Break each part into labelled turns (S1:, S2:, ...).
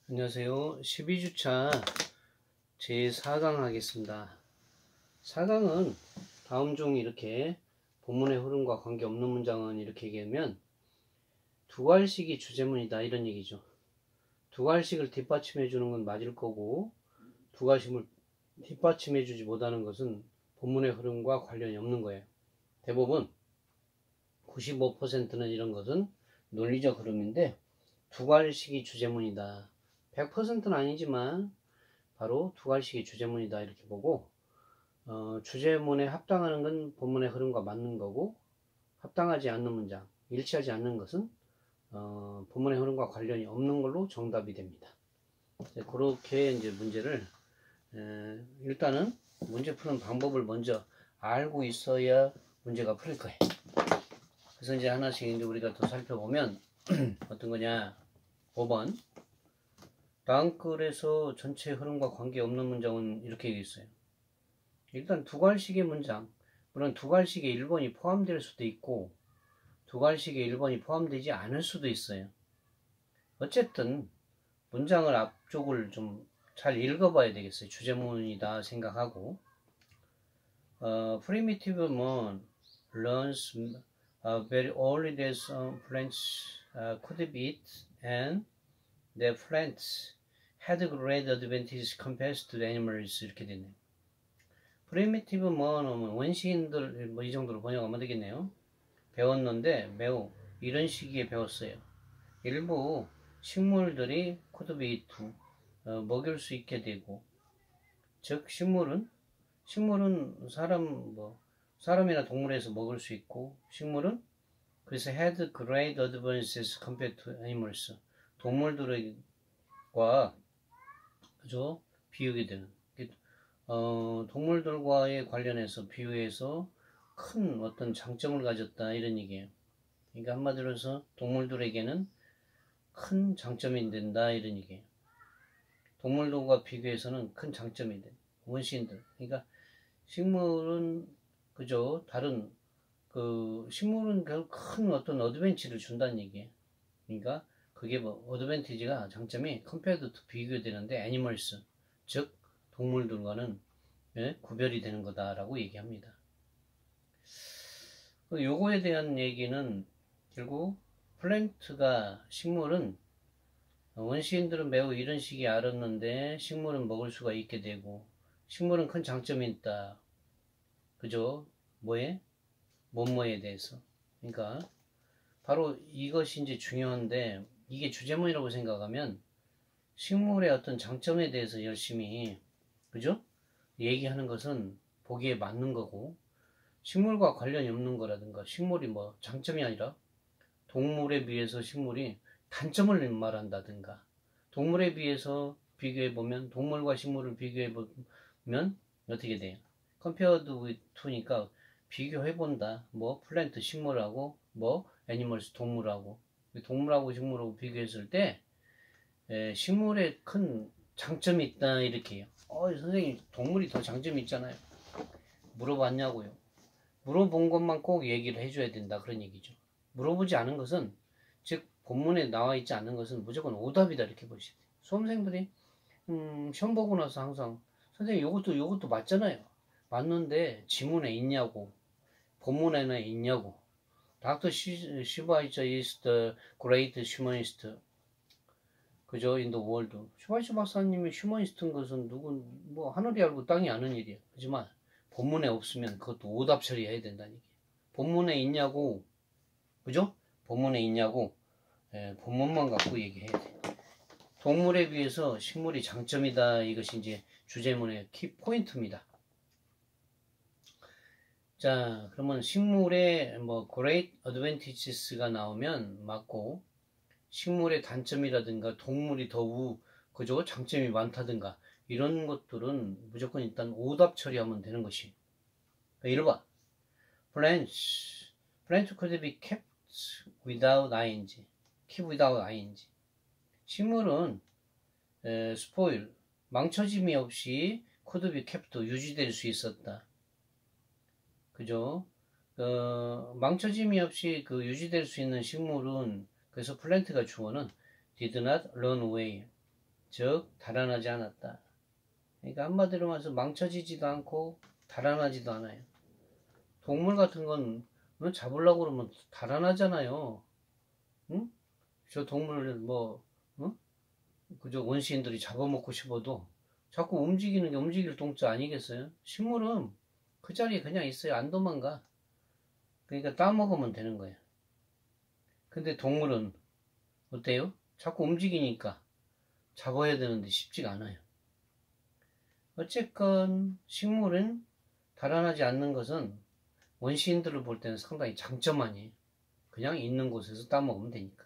S1: 안녕하세요. 12주차 제4강 하겠습니다. 4강은 다음 중 이렇게 본문의 흐름과 관계없는 문장은 이렇게 얘기하면 두괄식이 주제문이다 이런 얘기죠. 두괄식을 뒷받침해 주는 건 맞을 거고 두괄식을 뒷받침해 주지 못하는 것은 본문의 흐름과 관련이 없는 거예요. 대부분 95%는 이런 것은 논리적 흐름인데 두괄식이 주제문이다. 100%는 아니지만 바로 두괄식이 주제문이다 이렇게 보고 주제문에 합당하는 건 본문의 흐름과 맞는 거고 합당하지 않는 문장, 일치하지 않는 것은 본문의 흐름과 관련이 없는 걸로 정답이 됩니다. 그렇게 이제 문제를 일단은 문제 푸는 방법을 먼저 알고 있어야 문제가 풀릴 거예요. 그래서 이제 하나씩 이제 우리가 더 살펴보면 어떤 거냐? 5번 다음 글에서 전체 흐름과 관계없는 문장은 이렇게 얘기했어요. 일단 두괄식의 문장, 물론 두괄식의 1번이 포함될 수도 있고 두괄식의 1번이 포함되지 않을 수도 있어요. 어쨌든 문장을 앞쪽을 좀 잘 읽어봐야 되겠어요. 주제문이다 생각하고 Primitive man learns very early that some plants could be eaten and the plants had great advantages compared to the animals 이렇게 되네요. Primitive man은 원시인들 뭐 이 정도로 번역하면 되겠네요. 배웠는데 매우 이런 시기에 배웠어요. 일부 식물들이 could be eaten 먹일 수 있게 되고 즉 식물은 사람이나 동물에서 먹을 수 있고 식물은 그래서 had great advantages compared to animals 동물들과 그죠 비유게 되는 동물들과의 관련해서 비유해서 큰 어떤 장점을 가졌다 이런 얘기예요. 그러니까 한마디로 해서 동물들에게는 큰 장점이 된다 이런 얘기예요. 동물들과 비교해서는 큰 장점이 돼. 원시인들. 그러니까 식물은 그죠 다른 식물은 큰 어떤 어드밴티지를 준다는 얘기예요. 그러니까 그게 뭐 어드밴티지가 장점이 compared to 비교되는데 animals 즉 동물들과는 구별이 되는 거다라고 얘기합니다. 요거에 대한 얘기는 결국 플랜트가 식물은 원시인들은 매우 이런 시기에 알았는데 식물은 먹을 수가 있게 되고 식물은 큰 장점이 있다. 그죠? 뭐뭐에 대해서. 그러니까 바로 이것이 이제 중요한데 이게 주제문이라고 생각하면 식물의 어떤 장점에 대해서 열심히 그죠? 얘기하는 것은 보기에 맞는 거고 식물과 관련이 없는 거라든가 식물이 뭐 장점이 아니라 동물에 비해서 식물이 단점을 말한다든가 동물에 비해서 비교해보면 동물과 식물을 비교해보면 어떻게 돼요? compared with to니까 비교해본다. 뭐 플랜트 식물하고 뭐 애니멀스 동물하고 식물하고 비교했을 때 식물에 큰 장점이 있다 이렇게 해요. 선생님 동물이 더 장점이 있잖아요. 물어봤냐고요. 물어본 것만 꼭 얘기를 해줘야 된다 그런 얘기죠. 물어보지 않은 것은 즉 본문에 나와 있지 않는 것은 무조건 오답이다 이렇게 보시면 돼요. 수험생들이 시험 보고 나서 항상 선생님 요것도 맞잖아요. 맞는데 지문에 있냐고 본문에는 있냐고 닥터 슈바이처 is the great humanist 그죠 in the world 슈바이처 박사님이 휴머니스트인 것은 뭐 하늘이 알고 땅이 아는 일이에요. 하지만 본문에 없으면 그것도 오답 처리해야 된다는 얘기예요. 본문에 있냐고 그죠? 본문에 있냐고 본문만 갖고 얘기해야 돼. 동물에 비해서 식물이 장점이다. 이것이 이제 주제문의 키 포인트입니다. 자, 그러면 식물의 뭐 great advantages가 나오면 맞고 식물의 단점이라든가 동물이 그죠? 장점이 많다든가 이런 것들은 무조건 일단 오답 처리하면 되는 것이. 그러니까 1번 plants could be kept without ing. keep without ing. 식물은 spoil 망쳐짐이 없이 could be kept 유지될 수 있었다. 그죠? 망쳐짐이 없이 유지될 수 있는 식물은 그래서 플랜트가 주어는 did not run away. 즉 달아나지 않았다. 그러니까 한마디로 말해서 망쳐지지도 않고 달아나지도 않아요. 동물 같은 건 잡으려고 그러면 달아나잖아요. 응? 저 동물을 뭐 응? 그저 원시인들이 잡아먹고 싶어도 자꾸 움직이는 게 움직일 동자 아니겠어요? 식물은 그 자리에 그냥 있어요. 안 도망가. 그러니까 따먹으면 되는 거예요. 근데 동물은 어때요? 자꾸 움직이니까 잡아야 되는데 쉽지가 않아요. 어쨌건 식물은 달아나지 않는 것은 원시인들을 볼 때는 상당히 장점 아니에요. 그냥 있는 곳에서 따먹으면 되니까.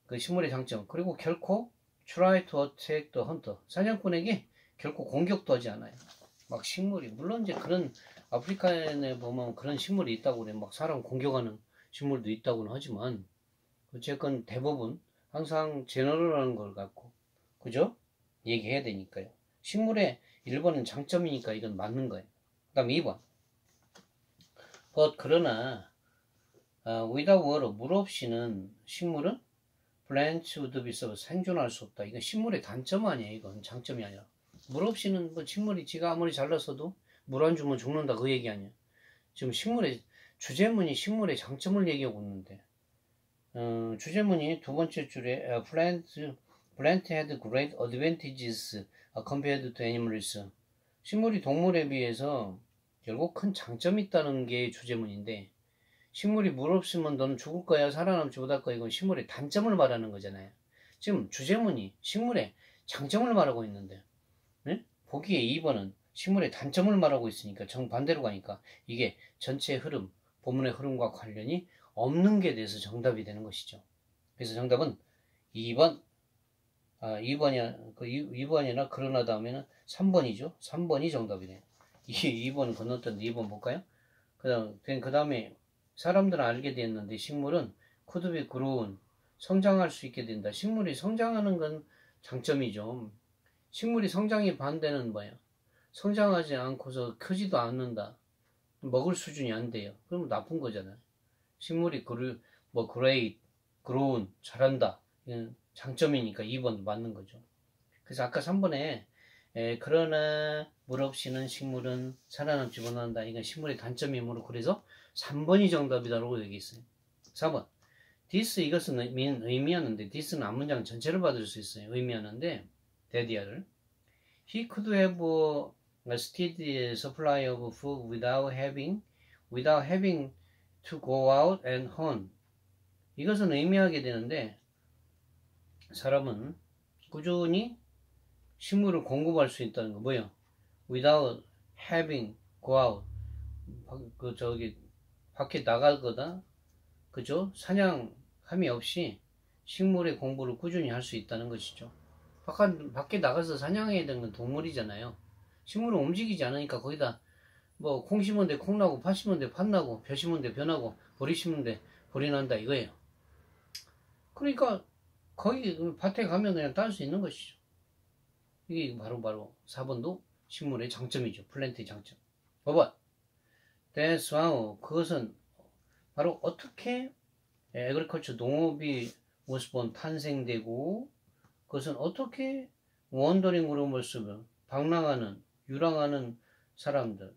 S1: 그 식물의 장점. 그리고 결코 try to attack the hunter. 사냥꾼에게 결코 공격도 하지 않아요. 막 식물이, 물론 이제 그런 아프리카에 보면 그런 식물이 있다고 그래. 막 사람 공격하는 식물도 있다고는 하지만, 어쨌건 대부분 항상 제너럴한 걸 갖고, 그죠? 얘기해야 되니까요. 식물의 1번은 장점이니까 이건 맞는 거예요. 그 다음 2번. 그러나, without water, 물 없이는 식물은 plants would be survived, 생존할 수 없다. 이건 식물의 단점 아니에요. 이건 장점이 아니라. 물 없이는 뭐 식물이 지가 아무리 잘났어도 물 안 주면 죽는다. 그 얘기 아니야. 지금 식물의, 주제문이 식물의 장점을 얘기하고 있는데, 주제문이 두 번째 줄에 plant had great advantages compared to animals. 식물이 동물에 비해서 결국 큰 장점이 있다는 게 주제문인데, 식물이 물 없으면 너는 죽을 거야, 살아남지 못할 거야. 이건 식물의 단점을 말하는 거잖아요. 지금 주제문이 식물의 장점을 말하고 있는데, 네? 보기에 2번은 식물의 단점을 말하고 있으니까 정반대로 가니까 이게 전체 흐름, 본문의 흐름과 관련이 없는 게 돼서 정답이 되는 것이죠. 그래서 정답은 2번, 2번이나 그러나 다음에는 3번이죠. 3번이 정답이 돼요. 2번 건너뛰었는데 2번 볼까요? 그 다음에 사람들은 알게 됐는데 식물은 could be grown, 성장할 수 있게 된다. 식물이 성장하는 건 장점이죠. 식물이 성장의 반대는 뭐예요? 성장하지 않고서 크지도 않는다. 먹을 수준이 안 돼요. 그러면 나쁜 거잖아요. 식물이 great, grown, 잘한다. 이건 장점이니까 2번도 맞는 거죠. 그래서 아까 3번에 그러나 물 없이는 식물은 살아남지 못한다. 이건 식물의 단점이므로 그래서 3번이 정답이다라고 얘기했어요. 4번. this 이것은 의미하는데 this는 앞문장 전체를 받을 수 있어요. 의미하는데 데디아를 he could have a steady supply of food without having to go out and hunt. 이것은 의미하게 되는데 사람은 꾸준히 식물을 공급할 수 있다는 거 뭐예요? without having go out 밖에 나가거나 그죠? 사냥함이 없이 식물의 공부를 꾸준히 할 수 있다는 것이죠. 밖에 나가서 사냥해야 되는 건 동물이잖아요. 식물은 움직이지 않으니까 거기다 뭐 콩 심은 데 콩 나고 팥 심은 데 팥 나고 벼 심은 데 벼 나고 보리 심은 데 보리 난다 이거예요. 그러니까 거기 밭에 가면 그냥 딸 수 있는 것이죠. 이게 바로 4번도 식물의 장점이죠. 플랜트의 장점. 5번. That's how. 그것은 바로 어떻게 agriculture, 농업이 was born, 탄생되고 그것은 어떻게 wandering rumors, 방랑하는, 유랑하는 사람들,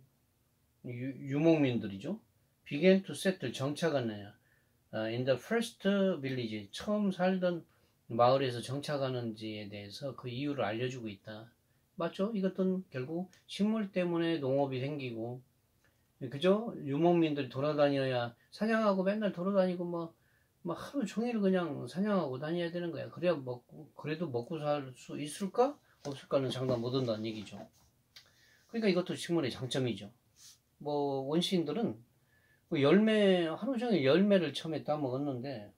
S1: 유목민들이죠. began to settle, 정착하느냐. in the first village, 처음 살던 마을에서 정착하는지에 대해서 그 이유를 알려주고 있다. 맞죠? 이것도 결국 식물 때문에 농업이 생기고, 그죠? 유목민들이 돌아다녀야 사냥하고 맨날 돌아다니고 뭐 하루 종일 그냥 사냥하고 다녀야 되는 거야. 그래도 먹고 살 수 있을까? 없을까는 장담 못 한다는 얘기죠. 그러니까 이것도 식물의 장점이죠. 원시인들은 하루 종일 열매를 처음에 따먹었는데,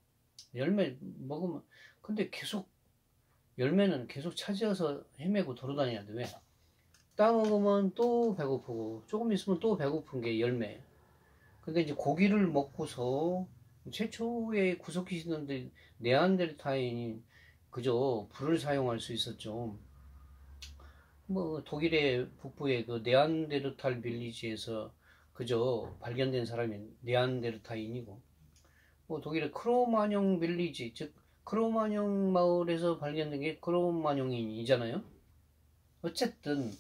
S1: 열매 먹으면, 근데 열매는 계속 차지해서 헤매고 돌아다녀야 돼. 왜? 따먹으면 또 배고프고, 조금 있으면 또 배고픈 게 열매예요. 근데 이제 고기를 먹고서, 최초의 구석기 시대인데, 네안데르탈인이 그저 불을 사용할 수 있었죠. 독일의 북부의 그 네안데르탈 빌리지에서 그저 발견된 사람이 네안데르탈인이고, 독일의 크로마뇽 빌리지, 즉 크로마뇽 마을에서 발견된 게 크로마뇽이잖아요. 어쨌든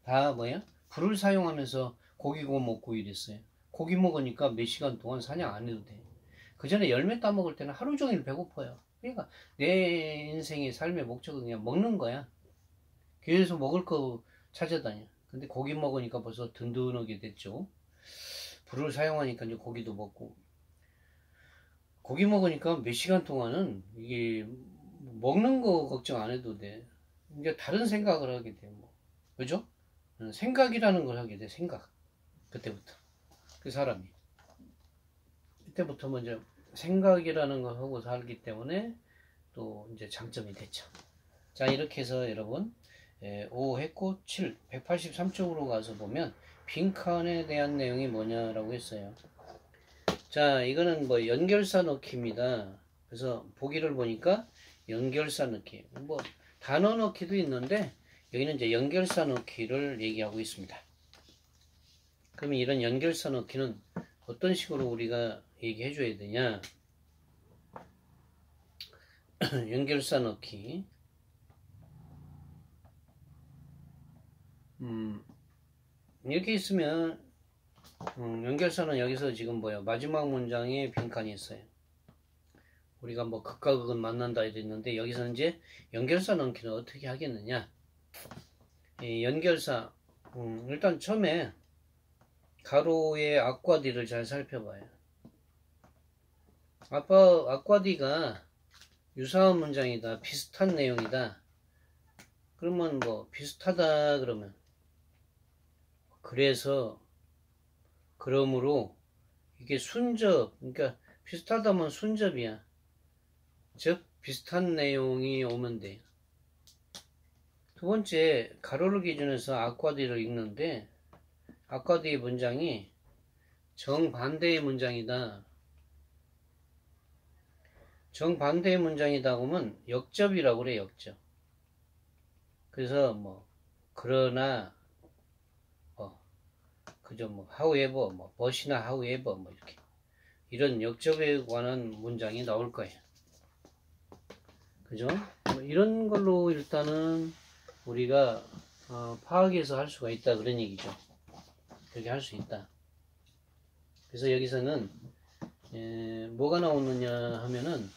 S1: 다 뭐야? 불을 사용하면서 고기 구워 먹고 이랬어요. 고기 먹으니까 몇 시간 동안 사냥 안 해도 돼. 그 전에 열매 따먹을 때는 하루 종일 배고파요. 그러니까 내 인생의 삶의 목적은 그냥 먹는 거야. 계속 먹을 거 찾아다녀. 근데 고기 먹으니까 벌써 든든하게 됐죠. 불을 사용하니까 이제 고기도 먹고. 고기 먹으니까 몇 시간 동안은 이게 먹는 거 걱정 안 해도 돼. 이제 다른 생각을 하게 돼. 뭐. 그죠? 생각이라는 걸 하게 돼. 생각. 그때부터. 그 사람이. 그때부터 먼저 생각이라는 걸 하고 살기 때문에 또 이제 장점이 됐죠. 자, 이렇게 해서 여러분 5 했고 7, 183쪽으로 가서 보면 빈칸에 대한 내용이 뭐냐라고 했어요. 자, 이거는 뭐 연결사 넣기입니다. 그래서 보기를 보니까 연결사 넣기, 뭐 단어 넣기도 있는데 여기는 이제 연결사 넣기를 얘기하고 있습니다. 그러면 이런 연결사 넣기는 어떤 식으로 우리가 얘기해 줘야 되냐? 연결사 넣기. 이렇게 있으면 연결사는 여기서 지금 뭐야? 마지막 문장에 빈칸이 있어요. 우리가 뭐 극과 극은 만난다 이랬는데 여기서 이제 연결사 넣기는 어떻게 하겠느냐? 연결사 일단 처음에 가로의 앞과 뒤를 잘 살펴봐요. 앞과 뒤가 유사한 문장이다, 비슷한 내용이다. 그러면 뭐 비슷하다 그러면 그래서 그러므로 이게 순접, 그러니까 비슷하다면 순접이야. 즉 비슷한 내용이 오면 돼. 두 번째 가로를 기준해서 앞과 뒤를 읽는데 앞과 뒤의 문장이 정반대의 문장이다. 정반대의 문장이다 하면 역접이라고 그래. 역접. 그래서 뭐 그러나 그죠, 뭐 however, 뭐 but이나 however, 뭐 이렇게 이런 역접에 관한 문장이 나올 거예요. 그죠? 뭐 이런 걸로 일단은 우리가 파악해서 할 수가 있다 그런 얘기죠. 그렇게 할 수 있다. 그래서 여기서는 뭐가 나오느냐 하면은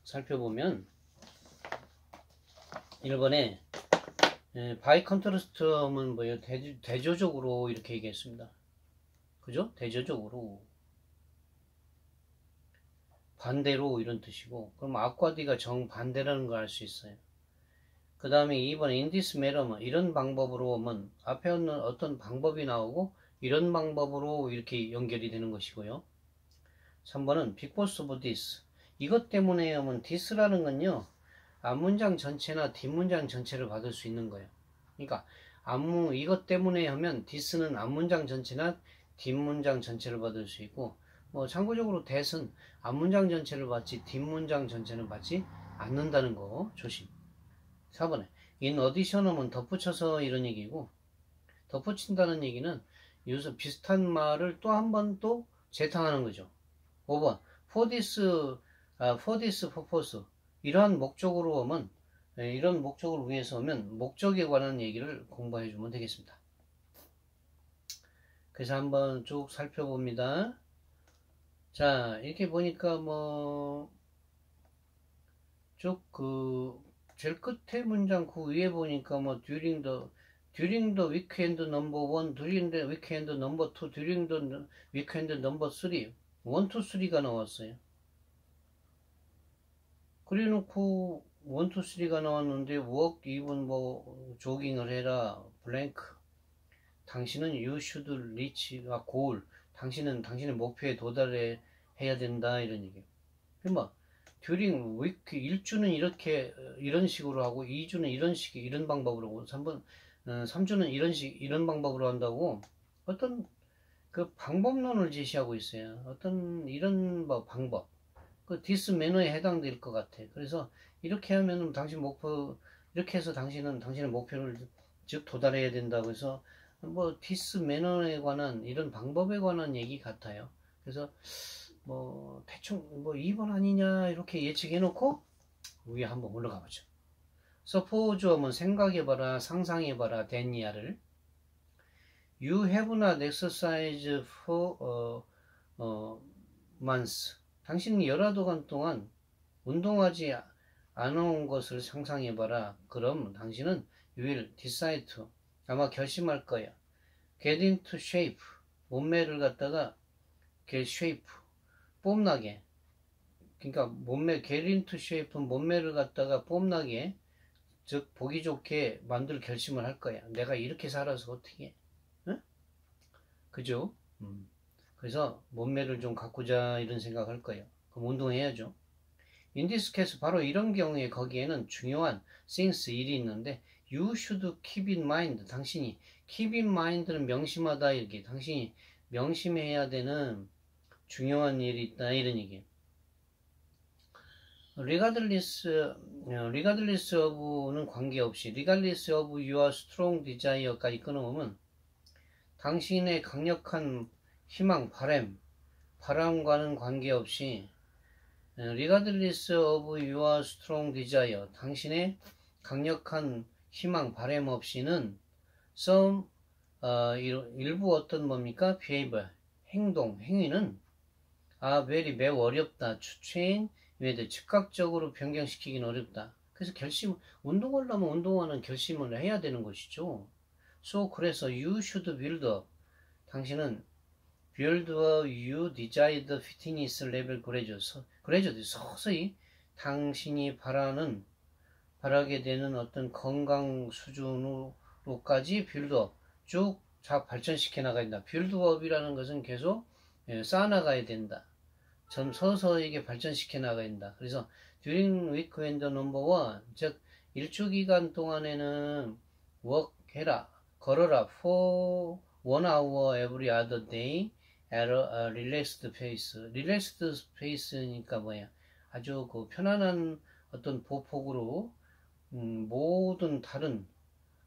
S1: 살펴보면 1번에 바이 컨트라스트 하면 뭐예요? 대조적으로 이렇게 얘기했습니다. 그죠? 대조적으로 반대로 이런 뜻이고, 그럼 앞과 뒤가 정반대라는 걸 알 수 있어요. 그 다음에 2번에 in this manner, 이런 방법으로 하면 앞에 있는 어떤 방법이 나오고 이런 방법으로 이렇게 연결이 되는 것이고요. 3번은 because of this, 이것 때문에 하면 this라는 건요 앞문장 전체나 뒷문장 전체를 받을 수 있는 거예요. 그러니까 이것 때문에 하면 this는 앞문장 전체나 뒷문장 전체를 받을 수 있고, 뭐 참고적으로 that은 앞문장 전체를 받지 뒷문장 전체는 받지 않는다는 거 조심. 4번에 in addition 하면 덧붙여서 이런 얘기고, 덧붙인다는 얘기는 여기서 비슷한 말을 또 한 번 또 재탕하는 거죠. 5번 for this purpose, 이러한 목적으로 하면, 이런 목적을 위해서 하면 목적에 관한 얘기를 공부해 주면 되겠습니다. 그래서 한번 쭉 살펴봅니다. 자, 이렇게 보니까 뭐 쭉 제일 끝에 문장 그 위에 보니까 뭐 during the weekend number 1, during the weekend number 2, during the weekend number 3, 1, 2, 3가 나왔어요. 그래 놓고 1, 2, 3가 나왔는데 work, even 뭐 조깅을 해라, blank. 당신은 you should reach a goal. 당신은 당신의 목표에 도달해야 된다 이런 얘기예요. 뭐 during week 1주는 이렇게 이런 식으로 하고 2주는 이런 방법으로 하고 3주는 이런 방법으로 한다고 어떤 그 방법론을 제시하고 있어요. 어떤 이런 뭐 방법. 그 디스 매너에 해당될 것 같아. 그래서 이렇게 하면은 당신 목표, 이렇게 해서 당신은 당신의 목표를 즉 도달해야 된다고 해서 뭐 디스 매너에 관한 이런 방법에 관한 얘기 같아요. 그래서 뭐 대충 뭐 2번 아니냐 이렇게 예측해 놓고 위에 한번 올라가 보죠. suppose 하면 생각해봐라, 상상해봐라, 데니아를 you have not exercised for months. 당신은 열한 달 동안 운동하지 않아온 것을 상상해봐라. 그럼 당신은 you will decide to, 아마 결심할 거야. get into shape, 몸매를 갖다가 get shape, 뽐나게. 그러니까 몸매, get into shape는 몸매를 갖다가 뽐나게, 즉 보기 좋게 만들 결심을 할 거야. 내가 이렇게 살아서 어떻게 해? 응? 그죠? 그래서 몸매를 좀 가꾸자 이런 생각할 거예요. 그럼 운동해야죠. In this case, 바로 이런 경우에 거기에는 중요한 things, 일이 있는데 you should keep in mind, 당신이 keep in mind는 명심하다, 이렇게 당신이 명심해야 되는 중요한 일이 있다 이런 얘기예요. regardless of는 관계없이 regardless of your strong desire까지 끊어오면 당신의 강력한 희망, 바람과는 관계없이 regardless of your strong desire, 당신의 강력한 희망, 바람 없이는 some, 일부 어떤 뭡니까? behavior, 행위는 very, 매우 어렵다. 추천, 즉각적으로 변경시키기는 어렵다. 그래서 운동하려면 운동하는 결심을 해야 되는 것이죠. So, 그래서 you should build up, 당신은 build up you desired fitness level gradually, 서서히 당신이 바라게 되는 어떤 건강 수준으로까지 build up, 쭉 발전시켜 나가야 된다. build up이라는 것은 계속 쌓아나가야 된다. 서서히 발전시켜 나가야 된다. 그래서 during weekend number one, 즉 일주 기간 동안에는 work 해라, 걸어라, for 1 hour every other day at a relaxed pace. relaxed pace니까 뭐야? 아주 그 편안한 어떤 보폭으로 모든 다른,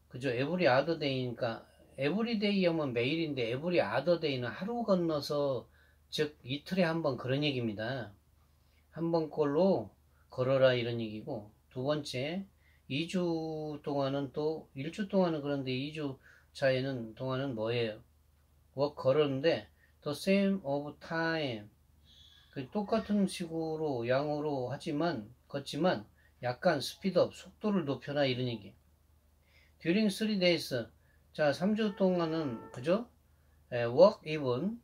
S1: 그죠? every other day니까 every day 하면 매일인데 every other day는 하루 건너서, 즉 이틀에 한 번, 그런 얘기입니다. 한 번 꼴로 걸어라 이런 얘기고, 두 번째 2주 동안은 또 1주 동안은 그런데 2주 차에는 동안은 뭐예요? 걸었는데 the same of time, 그 똑같은 식으로 양으로 걷지만 약간 스피드업, 속도를 높여라 이런 얘기. during 3 days, 자 3주 동안은 그죠? walk even,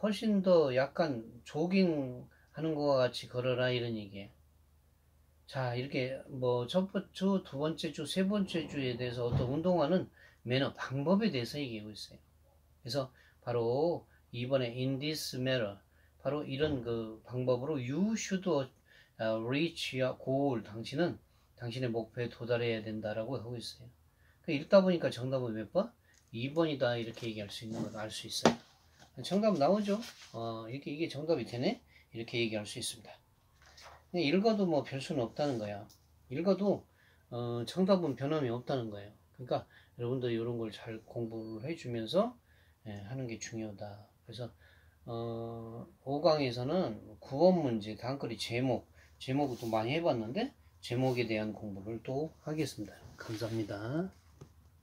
S1: 훨씬 더 약간 조깅 하는 것과 같이 걸어라 이런 얘기예요. 자, 이렇게 뭐 첫 번째 주, 두 번째 주, 세 번째 주에 대해서 어떤 운동하는 매너, 방법에 대해서 얘기하고 있어요. 그래서 바로 이번에 in this manner, 바로 이런 그 방법으로 you should reach your goal, 당신은 당신의 목표에 도달해야 된다라고 하고 있어요. 읽다 보니까 정답은 몇 번? 2번이다 이렇게 얘기할 수 있는 걸 알 수 있어요. 정답 나오죠? 이게 정답이 되네? 이렇게 얘기할 수 있습니다. 읽어도 뭐 별 수는 없다는 거야. 읽어도 정답은 변함이 없다는 거예요. 그러니까 여러분도 이런 걸 잘 공부를 해주면서 하는 게 중요하다. 그래서 5강에서는 구원 문제, 다음거리 제목을 또 많이 해봤는데 제목에 대한 공부를 또 하겠습니다. 감사합니다.